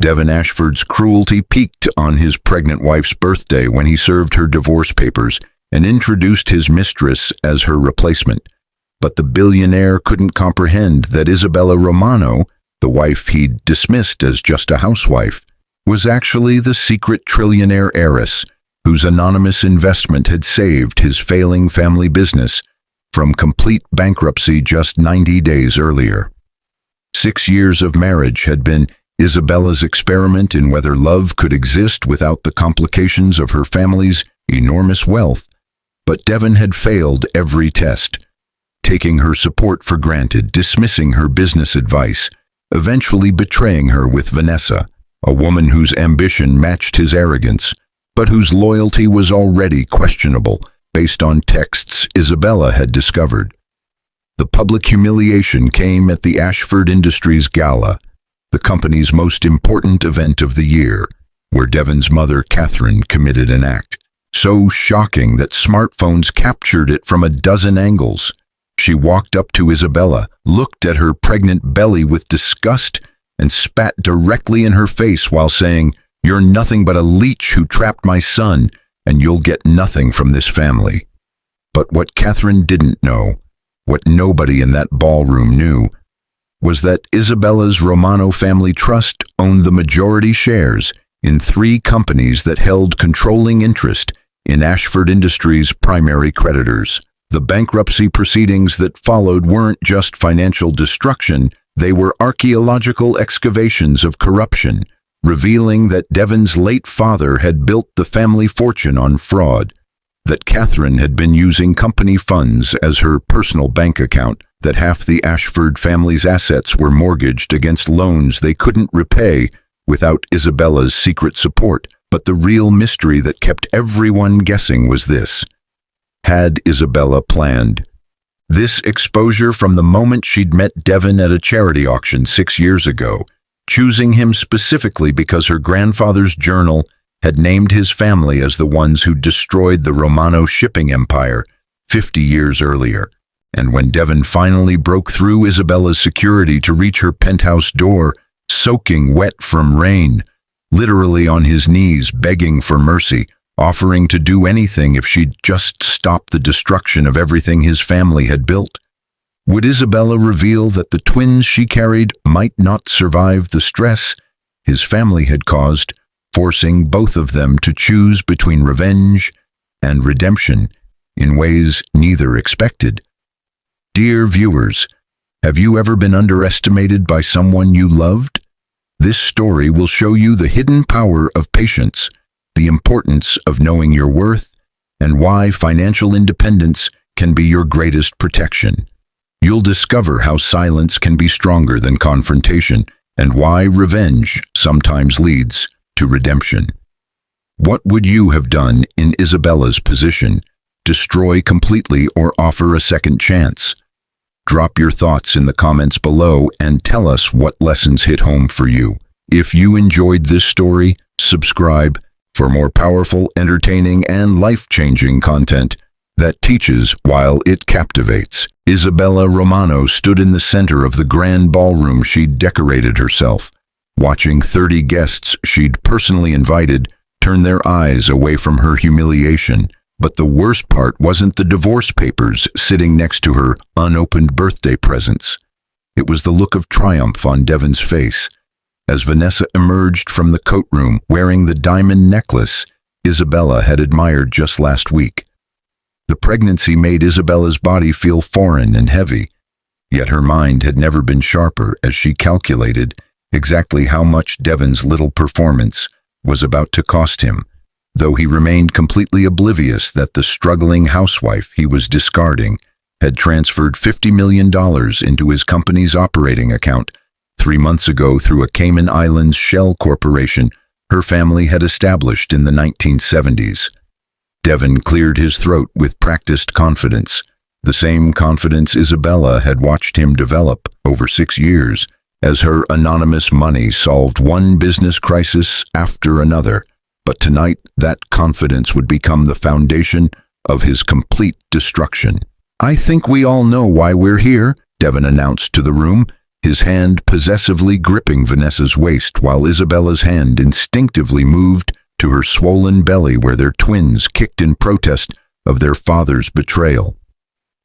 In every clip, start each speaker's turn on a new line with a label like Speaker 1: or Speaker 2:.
Speaker 1: Devon Ashford's cruelty peaked on his pregnant wife's birthday when he served her divorce papers and introduced his mistress as her replacement. But the billionaire couldn't comprehend that Isabella Romano, the wife he'd dismissed as just a housewife, was actually the secret trillionaire heiress whose anonymous investment had saved his failing family business from complete bankruptcy just 90 days earlier. 6 years of marriage had been Isabella's experiment in whether love could exist without the complications of her family's enormous wealth, but Devon had failed every test, taking her support for granted, dismissing her business advice, eventually betraying her with Vanessa, a woman whose ambition matched his arrogance, but whose loyalty was already questionable based on texts Isabella had discovered. The public humiliation came at the Ashford Industries Gala, the company's most important event of the year, where Devon's mother, Catherine, committed an act so shocking that smartphones captured it from a dozen angles. She walked up to Isabella, looked at her pregnant belly with disgust, and spat directly in her face while saying, "You're nothing but a leech who trapped my son, and you'll get nothing from this family." But what Catherine didn't know, what nobody in that ballroom knew, was that Isabella's Romano family trust owned the majority shares in 3 companies that held controlling interest in Ashford Industries' primary creditors. The bankruptcy proceedings that followed weren't just financial destruction, they were archaeological excavations of corruption, revealing that Devon's late father had built the family fortune on fraud, that Catherine had been using company funds as her personal bank account, that half the Ashford family's assets were mortgaged against loans they couldn't repay without Isabella's secret support. But the real mystery that kept everyone guessing was this: had Isabella planned this exposure from the moment she'd met Devon at a charity auction 6 years ago, choosing him specifically because her grandfather's journal had named his family as the ones who destroyed the Romano shipping empire 50 years earlier? And when Devon finally broke through Isabella's security to reach her penthouse door, soaking wet from rain, literally on his knees begging for mercy, offering to do anything if she'd just stop the destruction of everything his family had built, would Isabella reveal that the twins she carried might not survive the stress his family had caused, forcing both of them to choose between revenge and redemption in ways neither expected? Dear viewers, have you ever been underestimated by someone you loved? This story will show you the hidden power of patience, the importance of knowing your worth, and why financial independence can be your greatest protection. You'll discover how silence can be stronger than confrontation, and why revenge sometimes leads to redemption. What would you have done in Isabella's position? Destroy completely or offer a second chance? Drop your thoughts in the comments below and tell us what lessons hit home for you. If you enjoyed this story, subscribe for more powerful, entertaining, and life-changing content that teaches while it captivates. Isabella Romano stood in the center of the grand ballroom she'd decorated herself, watching 30 guests she'd personally invited turn their eyes away from her humiliation. But the worst part wasn't the divorce papers sitting next to her unopened birthday presents. It was the look of triumph on Devon's face as Vanessa emerged from the coat room wearing the diamond necklace Isabella had admired just last week. The pregnancy made Isabella's body feel foreign and heavy, yet her mind had never been sharper as she calculated exactly how much Devon's little performance was about to cost him, though he remained completely oblivious that the struggling housewife he was discarding had transferred $50 million into his company's operating account 3 months ago through a Cayman Islands shell corporation her family had established in the 1970s. Devon cleared his throat with practiced confidence, the same confidence Isabella had watched him develop over 6 years as her anonymous money solved one business crisis after another. But tonight, that confidence would become the foundation of his complete destruction. "I think we all know why we're here," Devon announced to the room, his hand possessively gripping Vanessa's waist while Isabella's hand instinctively moved to her swollen belly where their twins kicked in protest of their father's betrayal.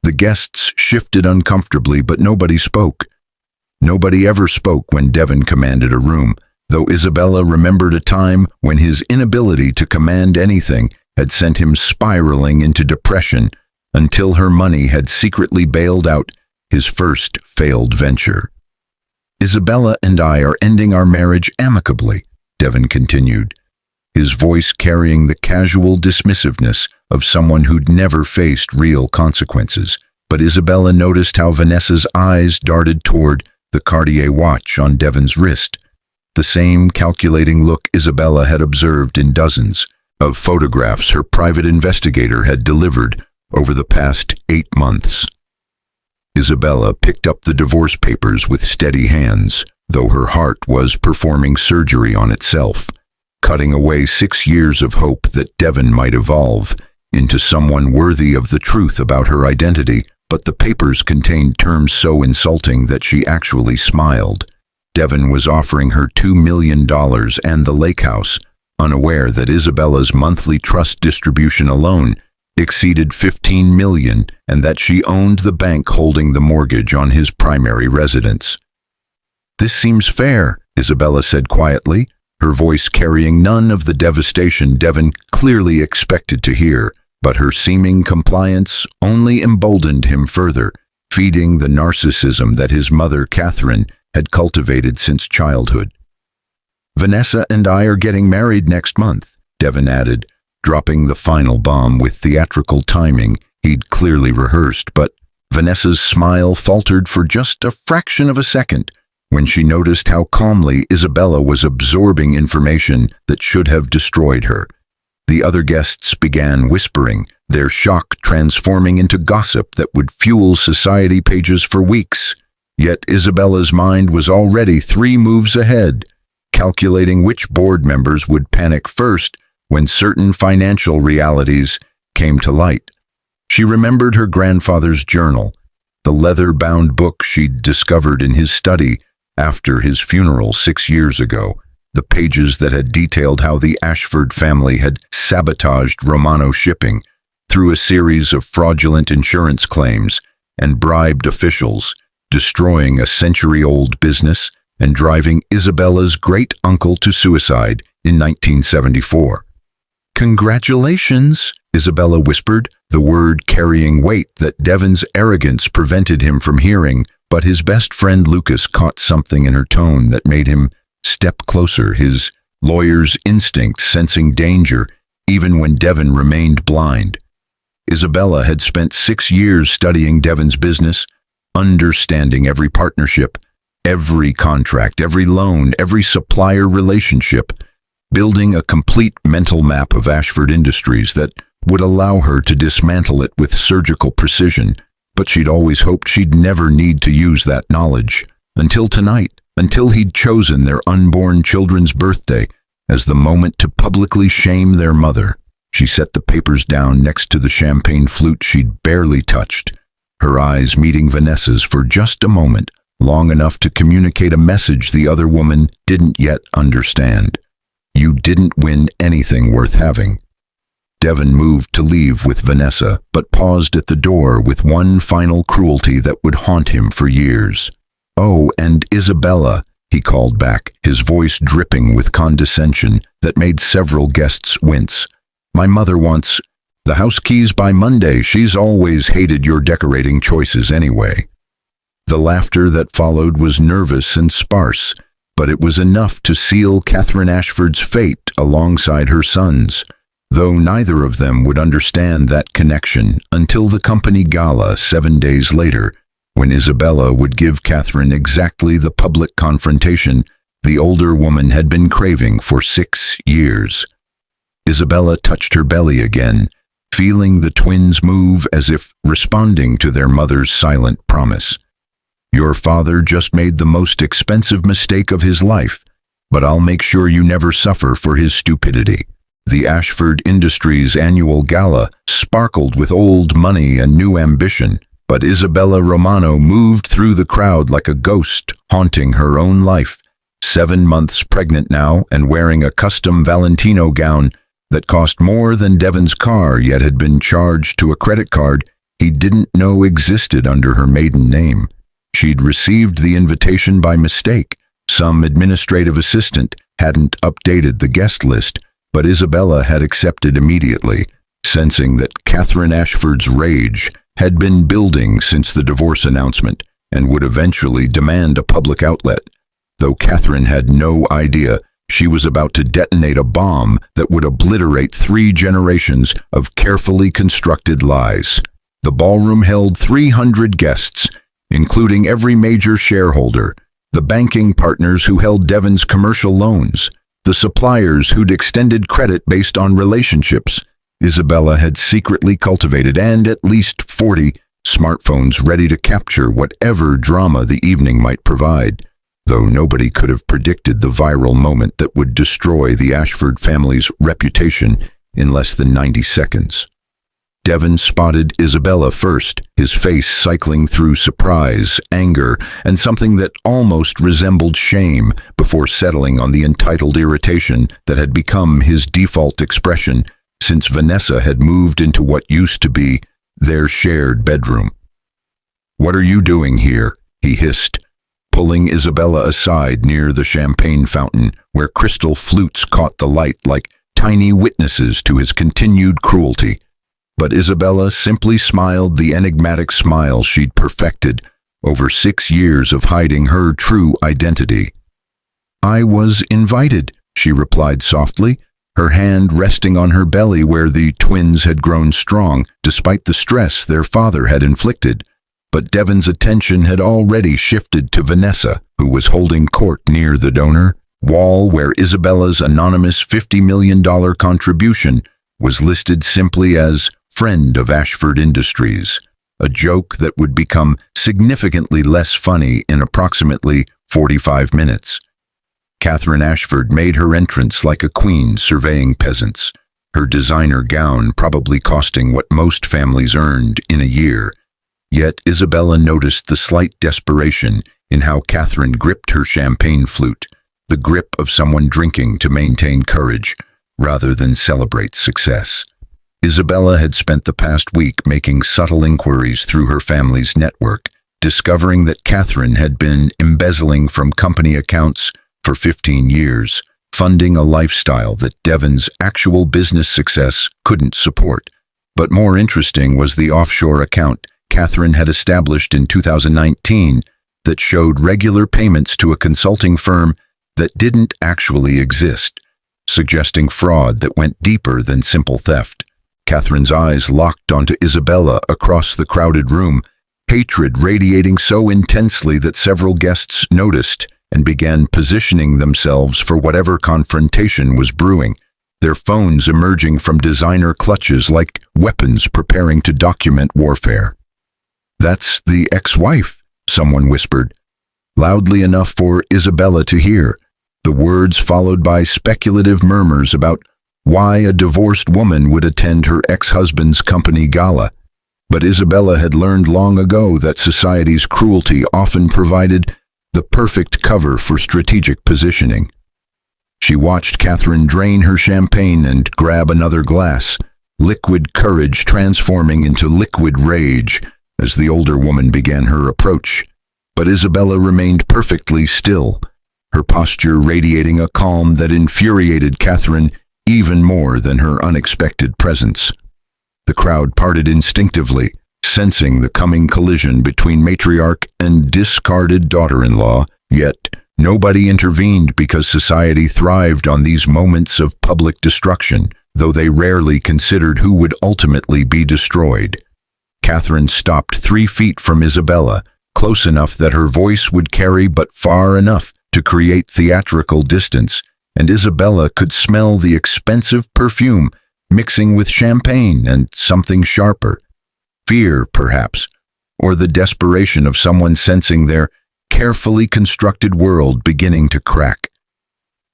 Speaker 1: The guests shifted uncomfortably, but nobody spoke. Nobody ever spoke when Devon commanded a room, though Isabella remembered a time when his inability to command anything had sent him spiraling into depression until her money had secretly bailed out his first failed venture. "Isabella and I are ending our marriage amicably," Devon continued, his voice carrying the casual dismissiveness of someone who'd never faced real consequences. But Isabella noticed how Vanessa's eyes darted toward the Cartier watch on Devon's wrist, the same calculating look Isabella had observed in dozens of photographs her private investigator had delivered over the past 8 months. Isabella picked up the divorce papers with steady hands, though her heart was performing surgery on itself, cutting away 6 years of hope that Devon might evolve into someone worthy of the truth about her identity. But the papers contained terms so insulting that she actually smiled. Devon was offering her $2 million and the lake house, unaware that Isabella's monthly trust distribution alone exceeded $15 million and that she owned the bank holding the mortgage on his primary residence. "This seems fair," Isabella said quietly, her voice carrying none of the devastation Devon clearly expected to hear. But her seeming compliance only emboldened him further, feeding the narcissism that his mother, Catherine, had cultivated since childhood. "Vanessa and I are getting married next month," Devon added, dropping the final bomb with theatrical timing he'd clearly rehearsed. But Vanessa's smile faltered for just a fraction of a second when she noticed how calmly Isabella was absorbing information that should have destroyed her. The other guests began whispering, their shock transforming into gossip that would fuel society pages for weeks. Yet Isabella's mind was already 3 moves ahead, calculating which board members would panic first when certain financial realities came to light. She remembered her grandfather's journal, the leather-bound book she'd discovered in his study after his funeral 6 years ago. The pages that had detailed how the Ashford family had sabotaged Romano Shipping through a series of fraudulent insurance claims and bribed officials, destroying a century-old business and driving Isabella's great-uncle to suicide in 1974. "Congratulations," Isabella whispered, the word carrying weight that Devon's arrogance prevented him from hearing, but his best friend Lucas caught something in her tone that made him step closer, his lawyer's instinct sensing danger even when Devon remained blind. Isabella had spent 6 years studying Devon's business, understanding every partnership, every contract, every loan, every supplier relationship, building a complete mental map of Ashford Industries that would allow her to dismantle it with surgical precision. But she'd always hoped she'd never need to use that knowledge. Until tonight. Until he'd chosen their unborn children's birthday as the moment to publicly shame their mother. She set the papers down next to the champagne flute she'd barely touched, her eyes meeting Vanessa's for just a moment, long enough to communicate a message the other woman didn't yet understand. "You didn't win anything worth having." Devon moved to leave with Vanessa, but paused at the door with one final cruelty that would haunt him for years. "Oh, and Isabella," he called back, his voice dripping with condescension that made several guests wince. "My mother wants the house keys by Monday. She's always hated your decorating choices anyway." The laughter that followed was nervous and sparse, but it was enough to seal Catherine Ashford's fate alongside her son's, though neither of them would understand that connection until the company gala 7 days later, when Isabella would give Catherine exactly the public confrontation the older woman had been craving for 6 years. Isabella touched her belly again, feeling the twins move as if responding to their mother's silent promise. "Your father just made the most expensive mistake of his life, but I'll make sure you never suffer for his stupidity." The Ashford Industries annual gala sparkled with old money and new ambition, But Isabella Romano moved through the crowd like a ghost, haunting her own life. 7 months pregnant now and wearing a custom Valentino gown that cost more than Devon's car, yet had been charged to a credit card he didn't know existed under her maiden name. She'd received the invitation by mistake. Some administrative assistant hadn't updated the guest list, but Isabella had accepted immediately, sensing that Catherine Ashford's rage had been building since the divorce announcement and would eventually demand a public outlet. Though Catherine had no idea, she was about to detonate a bomb that would obliterate 3 generations of carefully constructed lies. The ballroom held 300 guests, including every major shareholder, the banking partners who held Devon's commercial loans, the suppliers who'd extended credit based on relationships Isabella had secretly cultivated, and at least 40 smartphones ready to capture whatever drama the evening might provide, though nobody could have predicted the viral moment that would destroy the Ashford family's reputation in less than 90 seconds. Devon spotted Isabella first, his face cycling through surprise, anger, and something that almost resembled shame before settling on the entitled irritation that had become his default expression since Vanessa had moved into what used to be their shared bedroom. "What are you doing here?" he hissed, pulling Isabella aside near the champagne fountain where crystal flutes caught the light like tiny witnesses to his continued cruelty. But Isabella simply smiled the enigmatic smile she'd perfected over 6 years of hiding her true identity. "I was invited," she replied softly, her hand resting on her belly where the twins had grown strong despite the stress their father had inflicted. But Devon's attention had already shifted to Vanessa, who was holding court near the donor wall where Isabella's anonymous $50 million contribution was listed simply as friend of Ashford Industries, a joke that would become significantly less funny in approximately 45 minutes. Catherine Ashford made her entrance like a queen surveying peasants, her designer gown probably costing what most families earned in a year. Yet Isabella noticed the slight desperation in how Catherine gripped her champagne flute, the grip of someone drinking to maintain courage rather than celebrate success. Isabella had spent the past week making subtle inquiries through her family's network, discovering that Catherine had been embezzling from company accounts for 15 years, funding a lifestyle that Devon's actual business success couldn't support. But more interesting was the offshore account Catherine had established in 2019 that showed regular payments to a consulting firm that didn't actually exist, suggesting fraud that went deeper than simple theft. Catherine's eyes locked onto Isabella across the crowded room, hatred radiating so intensely that several guests noticed and began positioning themselves for whatever confrontation was brewing, their phones emerging from designer clutches like weapons preparing to document warfare. "That's the ex-wife," someone whispered, loudly enough for Isabella to hear, the words followed by speculative murmurs about why a divorced woman would attend her ex-husband's company gala. But Isabella had learned long ago that society's cruelty often provided the perfect cover for strategic positioning. She watched Catherine drain her champagne and grab another glass, liquid courage transforming into liquid rage as the older woman began her approach. But Isabella remained perfectly still, her posture radiating a calm that infuriated Catherine even more than her unexpected presence. The crowd parted instinctively, sensing the coming collision between matriarch and discarded daughter-in-law, yet nobody intervened because society thrived on these moments of public destruction, though they rarely considered who would ultimately be destroyed. Catherine stopped 3 feet from Isabella, close enough that her voice would carry but far enough to create theatrical distance, and Isabella could smell the expensive perfume mixing with champagne and something sharper. Fear, perhaps, or the desperation of someone sensing their carefully constructed world beginning to crack.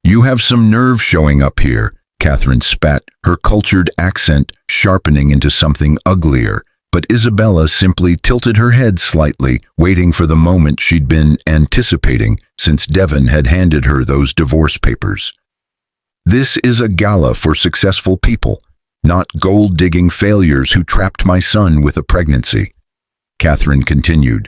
Speaker 1: "You have some nerve showing up here," Catherine spat, her cultured accent sharpening into something uglier, But Isabella simply tilted her head slightly, waiting for the moment she'd been anticipating since Devon had handed her those divorce papers. "This is a gala for successful people, not gold-digging failures who trapped my son with a pregnancy," Catherine continued,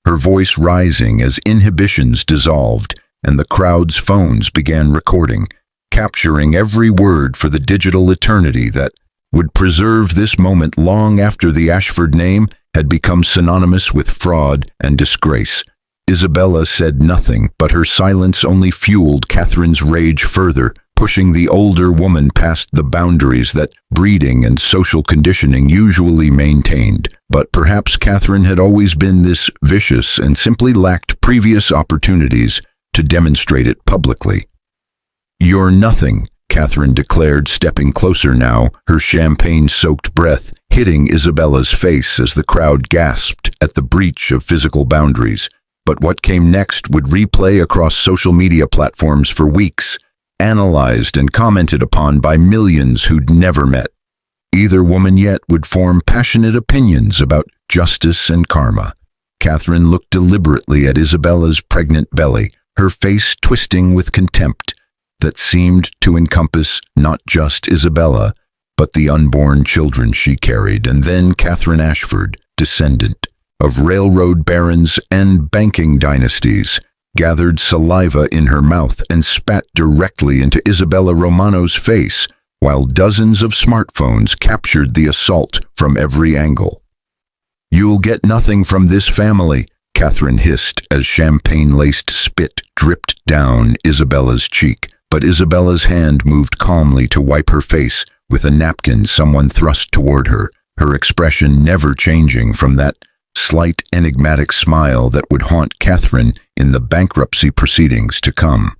Speaker 1: her voice rising as inhibitions dissolved and the crowd's phones began recording, capturing every word for the digital eternity that would preserve this moment long after the Ashford name had become synonymous with fraud and disgrace. Isabella said nothing, but her silence only fueled Catherine's rage further, pushing the older woman past the boundaries that breeding and social conditioning usually maintained. But perhaps Catherine had always been this vicious and simply lacked previous opportunities to demonstrate it publicly. "You're nothing," Catherine declared, stepping closer now, her champagne-soaked breath hitting Isabella's face as the crowd gasped at the breach of physical boundaries. But what came next would replay across social media platforms for weeks, analyzed and commented upon by millions who'd never met. Either woman yet would form passionate opinions about justice and karma. Catherine looked deliberately at Isabella's pregnant belly, her face twisting with contempt that seemed to encompass not just Isabella, but the unborn children she carried. And then Catherine Ashford, descendant of railroad barons and banking dynasties, gathered saliva in her mouth and spat directly into Isabella Romano's face, while dozens of smartphones captured the assault from every angle. "You'll get nothing from this family," Catherine hissed as champagne-laced spit dripped down Isabella's cheek. But Isabella's hand moved calmly to wipe her face with a napkin someone thrust toward her, her expression never changing from that slight enigmatic smile that would haunt Catherine in the bankruptcy proceedings to come.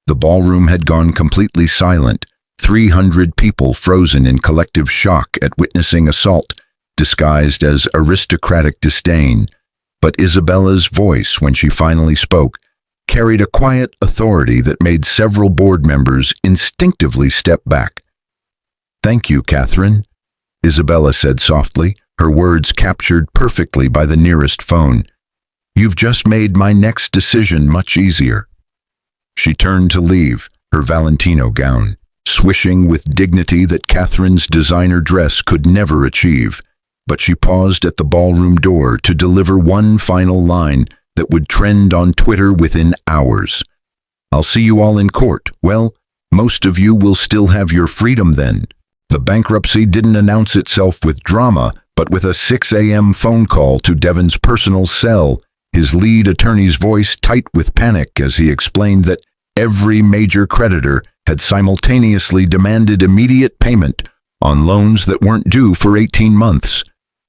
Speaker 1: The ballroom had gone completely silent, 300 people frozen in collective shock at witnessing assault, disguised as aristocratic disdain. But Isabella's voice, when she finally spoke, carried a quiet authority that made several board members instinctively step back. "Thank you, Catherine," Isabella said softly, her words captured perfectly by the nearest phone. "You've just made my next decision much easier." She turned to leave, her Valentino gown swishing with dignity that Catherine's designer dress could never achieve. But she paused at the ballroom door to deliver one final line that would trend on Twitter within hours. "I'll see you all in court. Well, most of you will still have your freedom then." The bankruptcy didn't announce itself with drama, but with a 6 a.m. phone call to Devon's personal cell, his lead attorney's voice tight with panic as he explained that every major creditor had simultaneously demanded immediate payment on loans that weren't due for 18 months.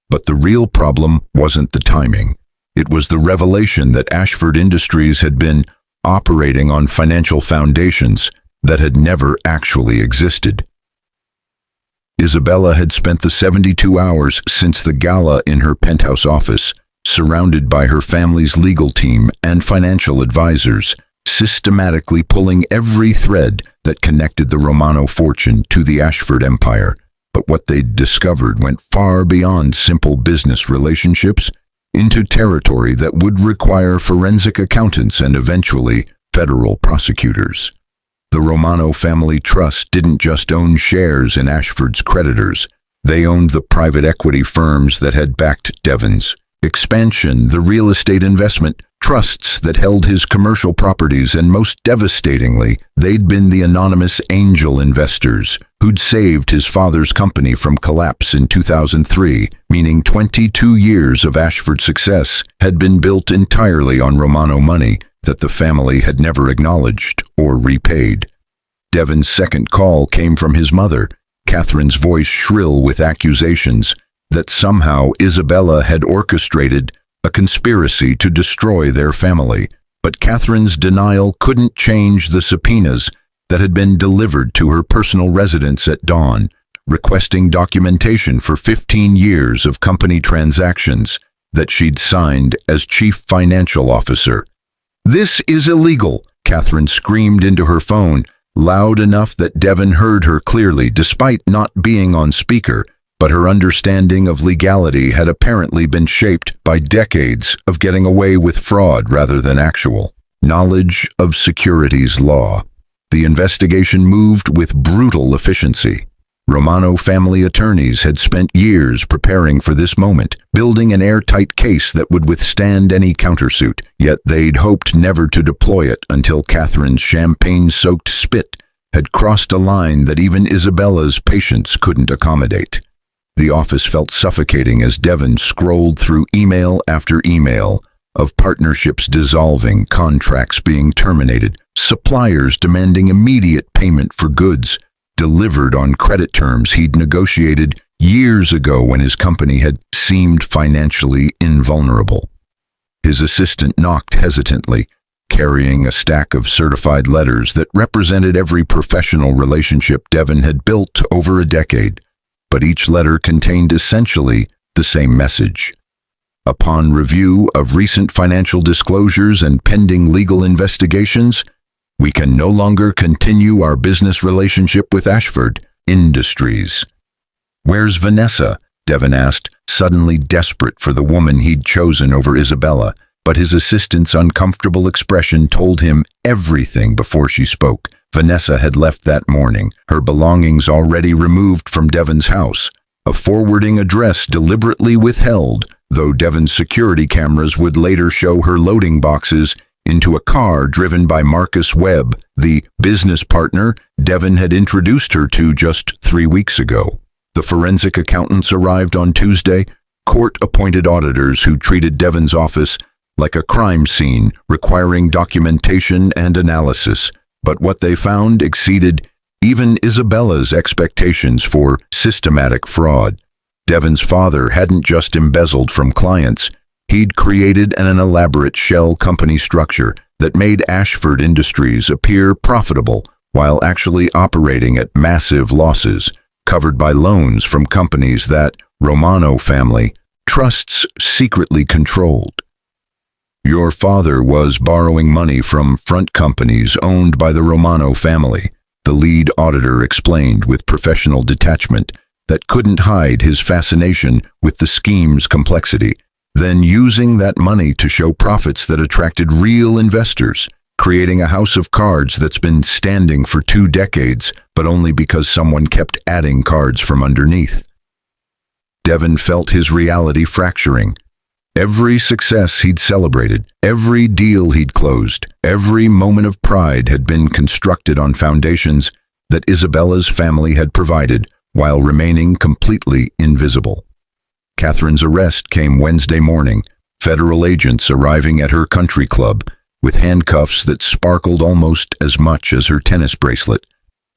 Speaker 1: But the real problem wasn't the timing. It was the revelation that Ashford Industries had been operating on financial foundations that had never actually existed. Isabella had spent the 72 hours since the gala in her penthouse office, surrounded by her family's legal team and financial advisors, systematically pulling every thread that connected the Romano fortune to the Ashford empire. But what they'd discovered went far beyond simple business relationships into territory that would require forensic accountants and eventually federal prosecutors. The Romano family trust didn't just own shares in Ashford's creditors. They owned the private equity firms that had backed Devon's expansion, the real estate investment trusts that held his commercial properties, and most devastatingly, they'd been the anonymous angel investors who'd saved his father's company from collapse in 2003, meaning 22 years of Ashford success had been built entirely on Romano money that the family had never acknowledged or repaid. Devon's second call came from his mother, Catherine's voice shrill with accusations that somehow Isabella had orchestrated a conspiracy to destroy their family. But Catherine's denial couldn't change the subpoenas that had been delivered to her personal residence at dawn, requesting documentation for 15 years of company transactions that she'd signed as chief financial officer. "This is illegal," Catherine screamed into her phone, loud enough that Devon heard her clearly despite not being on speaker. but her understanding of legality had apparently been shaped by decades of getting away with fraud rather than actual knowledge of securities law. The investigation moved with brutal efficiency. Romano family attorneys had spent years preparing for this moment, building an airtight case that would withstand any countersuit, yet they'd hoped never to deploy it until Catherine's champagne-soaked spit had crossed a line that even Isabella's patience couldn't accommodate. The office felt suffocating as Devon scrolled through email after email of partnerships dissolving, contracts being terminated, suppliers demanding immediate payment for goods delivered on credit terms he'd negotiated years ago when his company had seemed financially invulnerable. His assistant knocked hesitantly, carrying a stack of certified letters that represented every professional relationship Devon had built over a decade, but each letter contained essentially the same message. Upon review of recent financial disclosures and pending legal investigations, we can no longer continue our business relationship with Ashford Industries. "Where's Vanessa?" Devon asked, suddenly desperate for the woman he'd chosen over Isabella, but his assistant's uncomfortable expression told him everything before she spoke. Vanessa had left that morning, her belongings already removed from Devon's house, a forwarding address deliberately withheld, though Devon's security cameras would later show her loading boxes into a car driven by Marcus Webb, the business partner Devon had introduced her to just 3 weeks ago. The forensic accountants arrived on Tuesday, court-appointed auditors who treated Devon's office like a crime scene requiring documentation and analysis, but what they found exceeded even Isabella's expectations for systematic fraud. Devon's father hadn't just embezzled from clients, he'd created an elaborate shell company structure that made Ashford Industries appear profitable while actually operating at massive losses, covered by loans from companies that Romano family trusts secretly controlled. "Your father was borrowing money from front companies owned by the Romano family," the lead auditor explained with professional detachment that couldn't hide his fascination with the scheme's complexity, then using that money to show profits that attracted real investors, creating a house of cards that's been standing for 2 decades, but only because someone kept adding cards from underneath. Devon felt his reality fracturing. Every success he'd celebrated, every deal he'd closed, every moment of pride had been constructed on foundations that Isabella's family had provided while remaining completely invisible. Catherine's arrest came Wednesday morning, federal agents arriving at her country club with handcuffs that sparkled almost as much as her tennis bracelet.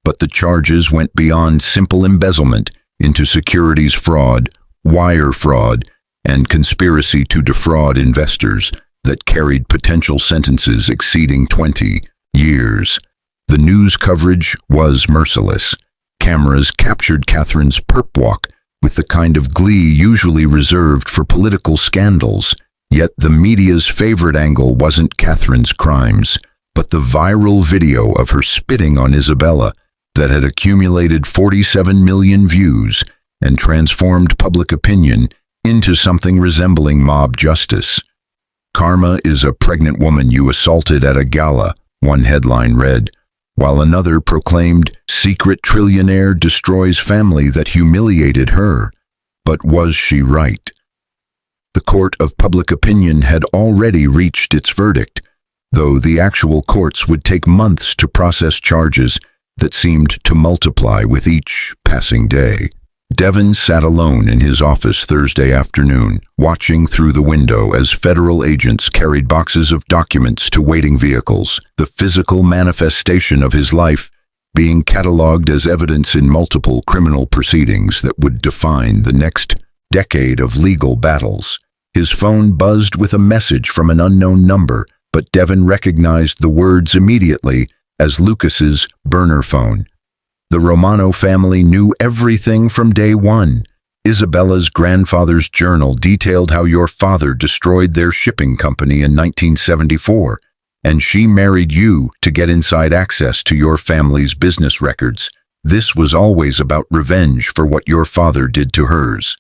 Speaker 1: But the charges went beyond simple embezzlement into securities fraud, wire fraud, and conspiracy to defraud investors that carried potential sentences exceeding 20 years. The news coverage was merciless. Cameras captured Catherine's perp walk with the kind of glee usually reserved for political scandals. Yet the media's favorite angle wasn't Catherine's crimes, but the viral video of her spitting on Isabella that had accumulated 47 million views and transformed public opinion into something resembling mob justice. "Karma is a pregnant woman you assaulted at a gala," one headline read, while another proclaimed, "Secret Trillionaire destroys family that humiliated her." But was she right? The court of public opinion had already reached its verdict, though the actual courts would take months to process charges that seemed to multiply with each passing day. Devon sat alone in his office Thursday afternoon, watching through the window as federal agents carried boxes of documents to waiting vehicles, the physical manifestation of his life being catalogued as evidence in multiple criminal proceedings that would define the next decade of legal battles. His phone buzzed with a message from an unknown number, but Devon recognized the words immediately as Lucas's burner phone. The Romano family knew everything from day one. Isabella's grandfather's journal detailed how your father destroyed their shipping company in 1974, and she married you to get inside access to your family's business records. This was always about revenge for what your father did to hers.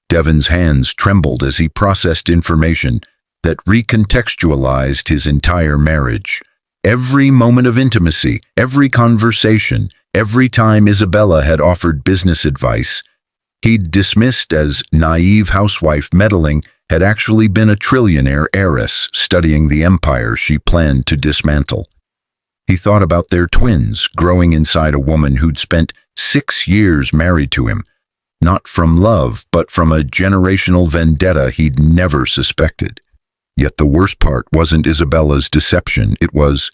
Speaker 1: Devon's hands trembled as he processed information that recontextualized his entire marriage. Every moment of intimacy, every conversation, every time Isabella had offered business advice, he'd dismissed as naive housewife meddling had actually been a trillionaire heiress studying the empire she planned to dismantle. He thought about their twins growing inside a woman who'd spent 6 years married to him, not from love, but from a generational vendetta he'd never suspected. Yet the worst part wasn't Isabella's deception, it was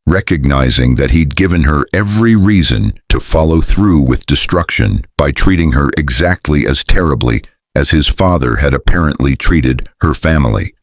Speaker 1: recognizing that he'd given her every reason to follow through with destruction by treating her exactly as terribly as his father had apparently treated her family.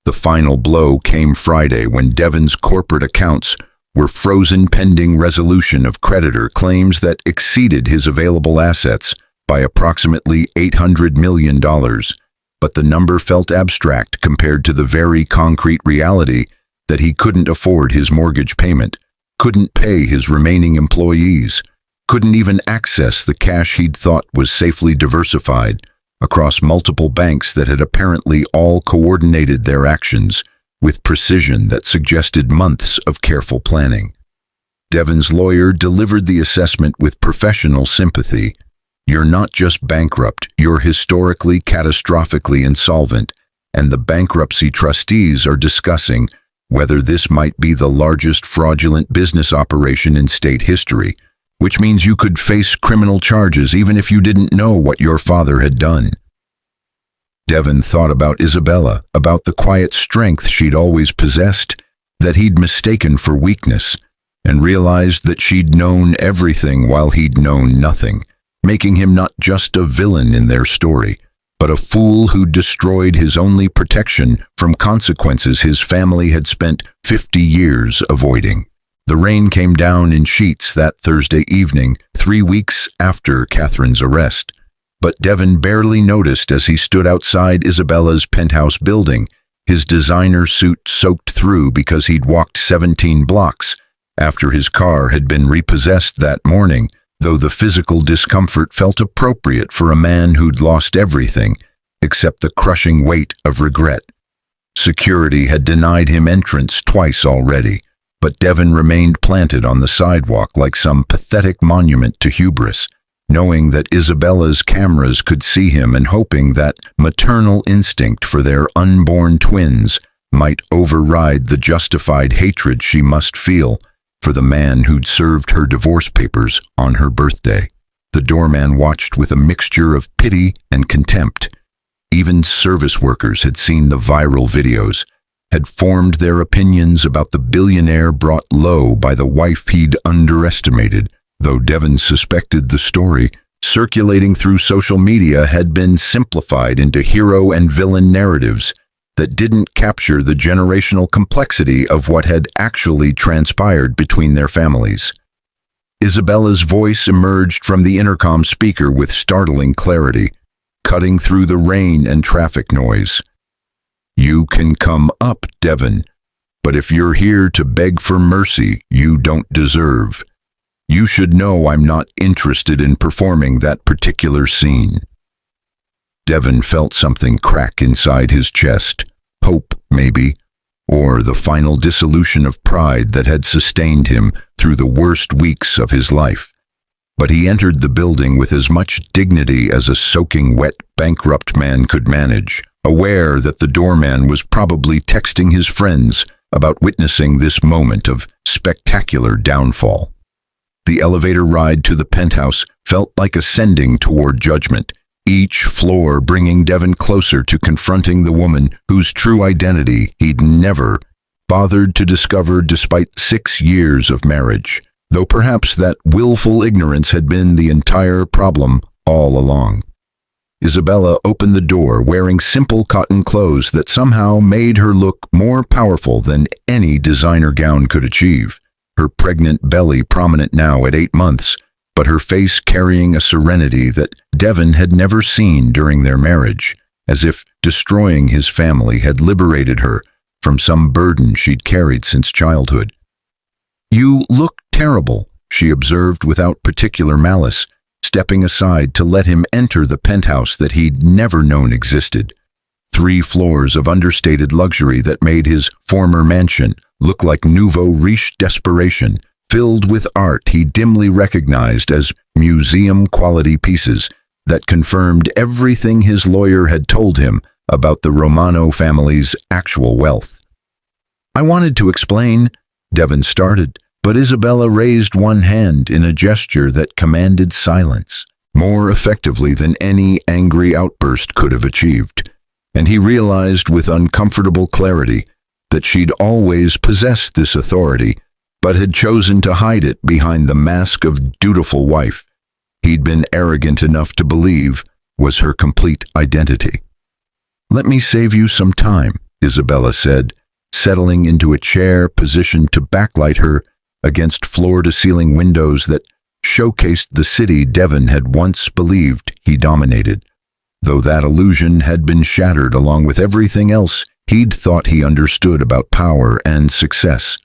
Speaker 1: The final blow came Friday when Devon's corporate accounts were frozen pending resolution of creditor claims that exceeded his available assets by approximately $800 million, but the number felt abstract compared to the very concrete reality that he couldn't afford his mortgage payment, couldn't pay his remaining employees, couldn't even access the cash he'd thought was safely diversified across multiple banks that had apparently all coordinated their actions with precision that suggested months of careful planning. Devon's lawyer delivered the assessment with professional sympathy. You're not just bankrupt, you're historically, catastrophically insolvent, and the bankruptcy trustees are discussing whether this might be the largest fraudulent business operation in state history, which means you could face criminal charges even if you didn't know what your father had done. Devon thought about Isabella, about the quiet strength she'd always possessed, that he'd mistaken for weakness, and realized that she'd known everything while he'd known nothing, making him not just a villain in their story, but a fool who destroyed his only protection from consequences his family had spent 50 years avoiding. The rain came down in sheets that Thursday evening, 3 weeks after Catherine's arrest. But Devon barely noticed as he stood outside Isabella's penthouse building, his designer suit soaked through because he'd walked 17 blocks after his car had been repossessed that morning, though the physical discomfort felt appropriate for a man who'd lost everything except the crushing weight of regret. Security had denied him entrance twice already, but Devon remained planted on the sidewalk like some pathetic monument to hubris, knowing that Isabella's cameras could see him and hoping that maternal instinct for their unborn twins might override the justified hatred she must feel for the man who'd served her divorce papers on her birthday. The doorman watched with a mixture of pity and contempt. Even service workers had seen the viral videos, had formed their opinions about the billionaire brought low by the wife he'd underestimated, though Devon suspected the story circulating through social media had been simplified into hero and villain narratives that didn't capture the generational complexity of what had actually transpired between their families. Isabella's voice emerged from the intercom speaker with startling clarity, cutting through the rain and traffic noise. You can come up, Devon, but if you're here to beg for mercy you don't deserve, you should know I'm not interested in performing that particular scene. Devon felt something crack inside his chest, hope maybe, or the final dissolution of pride that had sustained him through the worst weeks of his life. But he entered the building with as much dignity as a soaking wet, bankrupt man could manage, aware that the doorman was probably texting his friends about witnessing this moment of spectacular downfall. The elevator ride to the penthouse felt like ascending toward judgment, each floor bringing Devon closer to confronting the woman whose true identity he'd never bothered to discover despite 6 years of marriage, though perhaps that willful ignorance had been the entire problem all along. Isabella opened the door wearing simple cotton clothes that somehow made her look more powerful than any designer gown could achieve. Her pregnant belly prominent now at 8 months, but her face carrying a serenity that Devon had never seen during their marriage, as if destroying his family had liberated her from some burden she'd carried since childhood. You look terrible, she observed without particular malice, stepping aside to let him enter the penthouse that he'd never known existed. 3 floors of understated luxury that made his former mansion look like nouveau riche desperation, filled with art he dimly recognized as museum-quality pieces that confirmed everything his lawyer had told him about the Romano family's actual wealth. "I wanted to explain," Devon started, but Isabella raised one hand in a gesture that commanded silence, more effectively than any angry outburst could have achieved, and he realized with uncomfortable clarity that she'd always possessed this authority, but had chosen to hide it behind the mask of dutiful wife he'd been arrogant enough to believe was her complete identity. "Let me save you some time," Isabella said, settling into a chair positioned to backlight her against floor-to-ceiling windows that showcased the city Devon had once believed he dominated, though that illusion had been shattered along with everything else he'd thought he understood about power and success.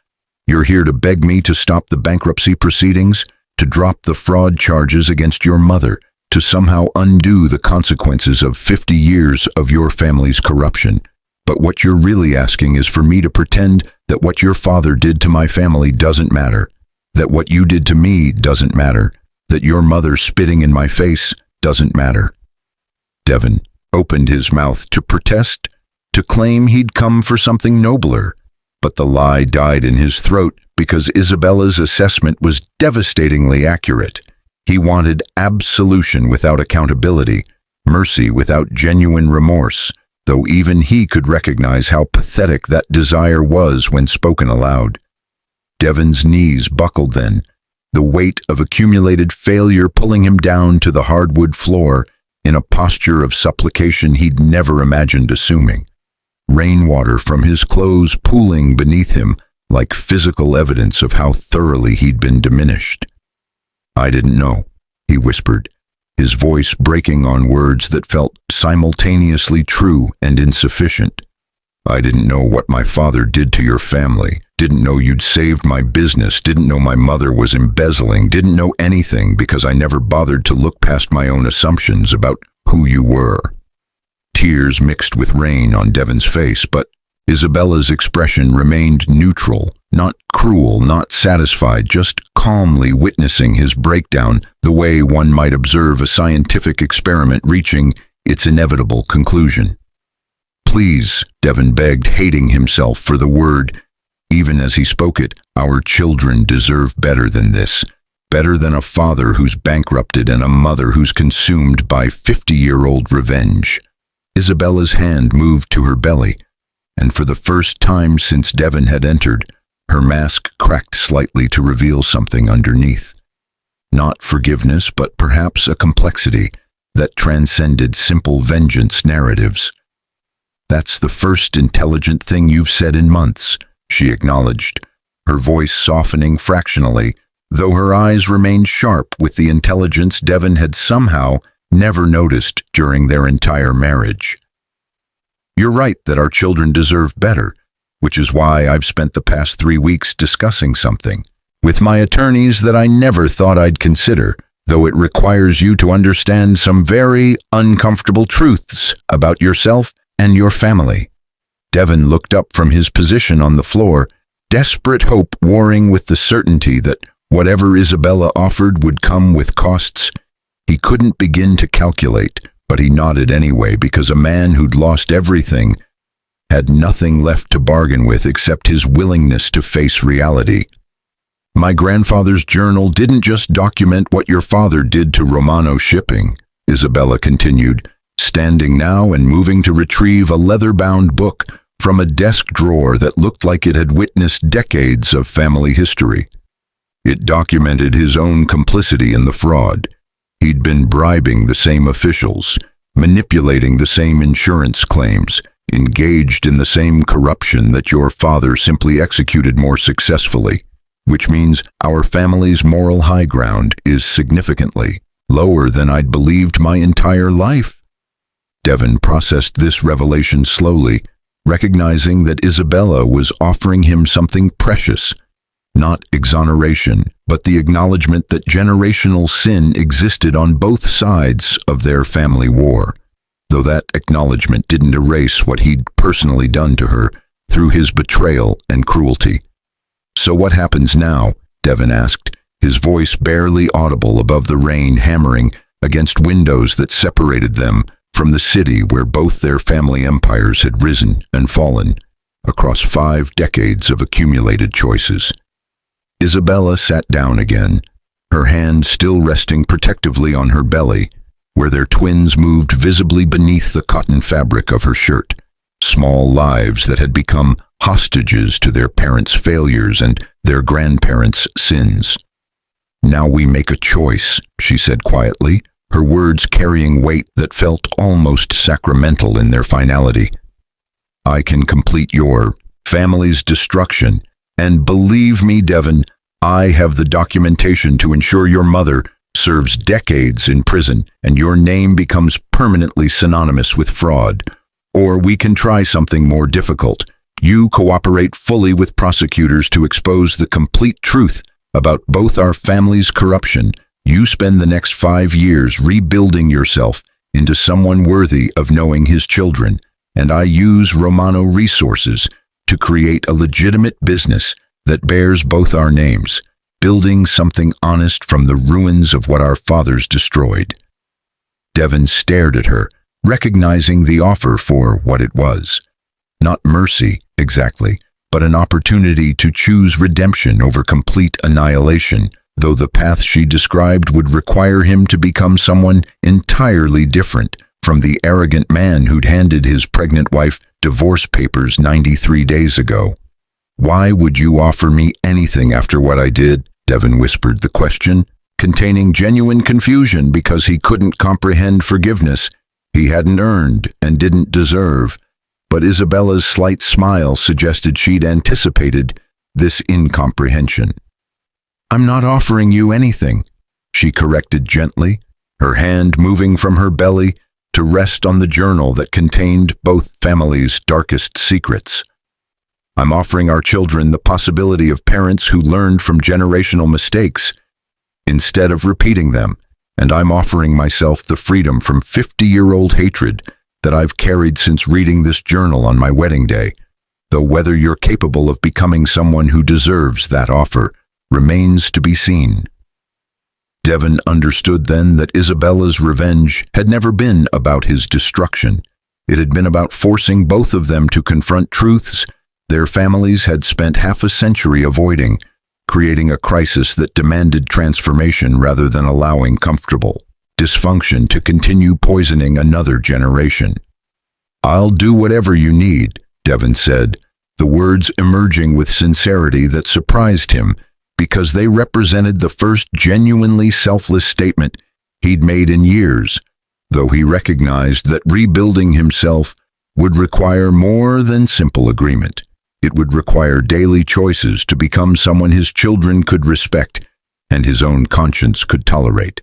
Speaker 1: "You're here to beg me to stop the bankruptcy proceedings, to drop the fraud charges against your mother, to somehow undo the consequences of 50 years of your family's corruption. But what you're really asking is for me to pretend that what your father did to my family doesn't matter, that what you did to me doesn't matter, that your mother spitting in my face doesn't matter." Devon opened his mouth to protest, to claim he'd come for something nobler, but the lie died in his throat because Isabella's assessment was devastatingly accurate. He wanted absolution without accountability, mercy without genuine remorse, though even he could recognize how pathetic that desire was when spoken aloud. Devon's knees buckled then, the weight of accumulated failure pulling him down to the hardwood floor in a posture of supplication he'd never imagined assuming. Rainwater from his clothes pooling beneath him like physical evidence of how thoroughly he'd been diminished. "I didn't know," he whispered, his voice breaking on words that felt simultaneously true and insufficient. "I didn't know what my father did to your family, didn't know you'd saved my business, didn't know my mother was embezzling, didn't know anything because I never bothered to look past my own assumptions about who you were." Tears mixed with rain on Devon's face, but Isabella's expression remained neutral, not cruel, not satisfied, just calmly witnessing his breakdown the way one might observe a scientific experiment reaching its inevitable conclusion. "Please," Devon begged, hating himself for the word. Even as he spoke it, "our children deserve better than this, better than a father who's bankrupted and a mother who's consumed by 50-year-old revenge." Isabella's hand moved to her belly, and for the first time since Devon had entered, her mask cracked slightly to reveal something underneath. Not forgiveness, but perhaps a complexity that transcended simple vengeance narratives. "That's the first intelligent thing you've said in months," she acknowledged, her voice softening fractionally, though her eyes remained sharp with the intelligence Devon had somehow never noticed during their entire marriage. "You're right that our children deserve better, which is why I've spent the past 3 weeks discussing something with my attorneys that I never thought I'd consider, though it requires you to understand some very uncomfortable truths about yourself and your family." Devon looked up from his position on the floor, desperate hope warring with the certainty that whatever Isabella offered would come with costs he couldn't begin to calculate, but he nodded anyway because a man who'd lost everything had nothing left to bargain with except his willingness to face reality. "My grandfather's journal didn't just document what your father did to Romano shipping," Isabella continued, standing now and moving to retrieve a leather-bound book from a desk drawer that looked like it had witnessed decades of family history. "It documented his own complicity in the fraud. He'd been bribing the same officials, manipulating the same insurance claims, engaged in the same corruption that your father simply executed more successfully, which means our family's moral high ground is significantly lower than I'd believed my entire life." Devon processed this revelation slowly, recognizing that Isabella was offering him something precious, not exoneration, but the acknowledgement that generational sin existed on both sides of their family war, though that acknowledgement didn't erase what he'd personally done to her through his betrayal and cruelty. "So what happens now?" Devon asked, his voice barely audible above the rain hammering against windows that separated them from the city where both their family empires had risen and fallen across 5 decades of accumulated choices. Isabella sat down again, her hand still resting protectively on her belly, where their twins moved visibly beneath the cotton fabric of her shirt, small lives that had become hostages to their parents' failures and their grandparents' sins. "Now we make a choice," she said quietly, her words carrying weight that felt almost sacramental in their finality. "I can complete your family's destruction, and believe me, Devon, I have the documentation to ensure your mother serves decades in prison and your name becomes permanently synonymous with fraud. Or we can try something more difficult. You cooperate fully with prosecutors to expose the complete truth about both our family's corruption. You spend the next 5 years rebuilding yourself into someone worthy of knowing his children, and I use Romano resources to create a legitimate business that bears both our names, building something honest from the ruins of what our fathers destroyed." Devon stared at her, recognizing the offer for what it was. Not mercy, exactly, but an opportunity to choose redemption over complete annihilation, though the path she described would require him to become someone entirely different from the arrogant man who'd handed his pregnant wife divorce papers 93 days ago. "Why would you offer me anything after what I did?" Devon whispered the question, containing genuine confusion because he couldn't comprehend forgiveness he hadn't earned and didn't deserve. But Isabella's slight smile suggested she'd anticipated this incomprehension. "I'm not offering you anything," she corrected gently, her hand moving from her belly to rest on the journal that contained both families' darkest secrets. "I'm offering our children the possibility of parents who learned from generational mistakes instead of repeating them, and I'm offering myself the freedom from 50-year-old hatred that I've carried since reading this journal on my wedding day, though whether you're capable of becoming someone who deserves that offer remains to be seen." Devon understood then that Isabella's revenge had never been about his destruction. It had been about forcing both of them to confront truths their families had spent half a century avoiding, creating a crisis that demanded transformation rather than allowing comfortable dysfunction to continue poisoning another generation. "I'll do whatever you need," Devon said, the words emerging with sincerity that surprised him because they represented the first genuinely selfless statement he'd made in years, though he recognized that rebuilding himself would require more than simple agreement. It would require daily choices to become someone his children could respect and his own conscience could tolerate.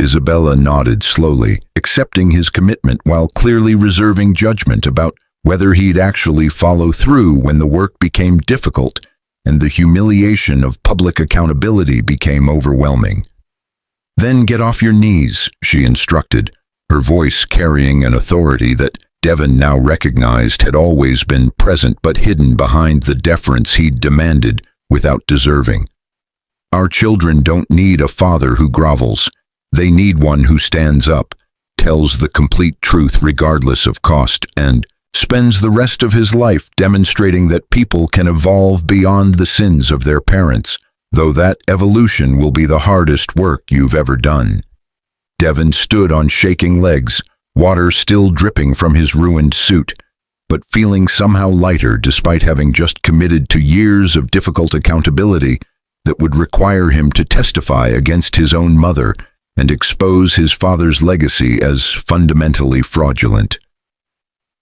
Speaker 1: Isabella nodded slowly, accepting his commitment while clearly reserving judgment about whether he'd actually follow through when the work became difficult and the humiliation of public accountability became overwhelming. "Then get off your knees," she instructed, her voice carrying an authority that Devon now recognized had always been present but hidden behind the deference he'd demanded without deserving. "Our children don't need a father who grovels. They need one who stands up, tells the complete truth regardless of cost, and spends the rest of his life demonstrating that people can evolve beyond the sins of their parents, though that evolution will be the hardest work you've ever done." Devon stood on shaking legs, water still dripping from his ruined suit, but feeling somehow lighter despite having just committed to years of difficult accountability that would require him to testify against his own mother and expose his father's legacy as fundamentally fraudulent.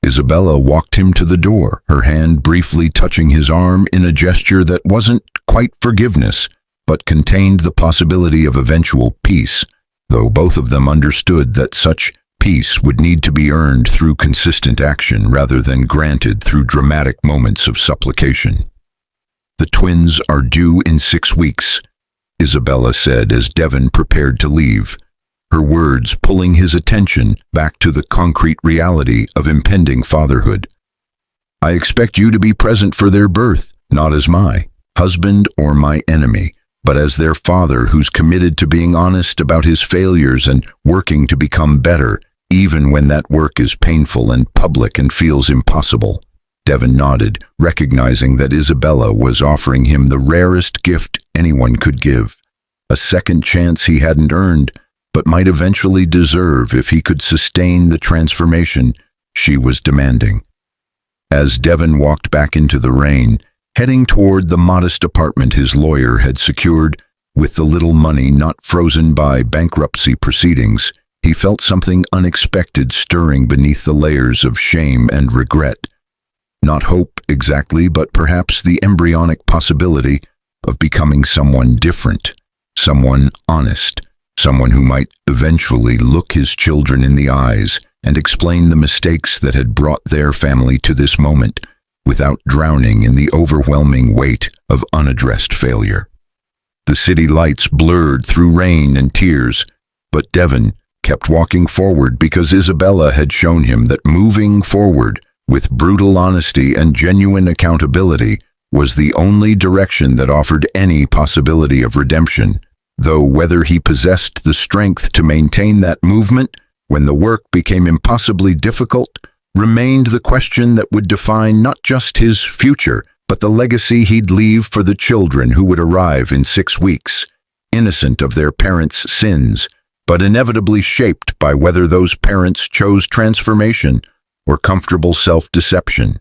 Speaker 1: Isabella walked him to the door, her hand briefly touching his arm in a gesture that wasn't quite forgiveness, but contained the possibility of eventual peace, though both of them understood that such peace would need to be earned through consistent action rather than granted through dramatic moments of supplication. The twins are due in 6 weeks, Isabella said as Devon prepared to leave, her words pulling his attention back to the concrete reality of impending fatherhood. I expect you to be present for their birth, not as my husband or my enemy, but as their father who's committed to being honest about his failures and working to become better, even when that work is painful and public and feels impossible. Devon nodded, recognizing that Isabella was offering him the rarest gift anyone could give, a second chance he hadn't earned, but might eventually deserve if he could sustain the transformation she was demanding. As Devon walked back into the rain, heading toward the modest apartment his lawyer had secured, with the little money not frozen by bankruptcy proceedings, he felt something unexpected stirring beneath the layers of shame and regret. Not hope exactly, but perhaps the embryonic possibility of becoming someone different, someone honest, someone who might eventually look his children in the eyes and explain the mistakes that had brought their family to this moment, without drowning in the overwhelming weight of unaddressed failure. The city lights blurred through rain and tears, but Devon kept walking forward because Isabella had shown him that moving forward with brutal honesty and genuine accountability was the only direction that offered any possibility of redemption, though whether he possessed the strength to maintain that movement when the work became impossibly difficult remained the question that would define not just his future, but the legacy he'd leave for the children who would arrive in 6 weeks, innocent of their parents' sins, but inevitably shaped by whether those parents chose transformation or comfortable self-deception.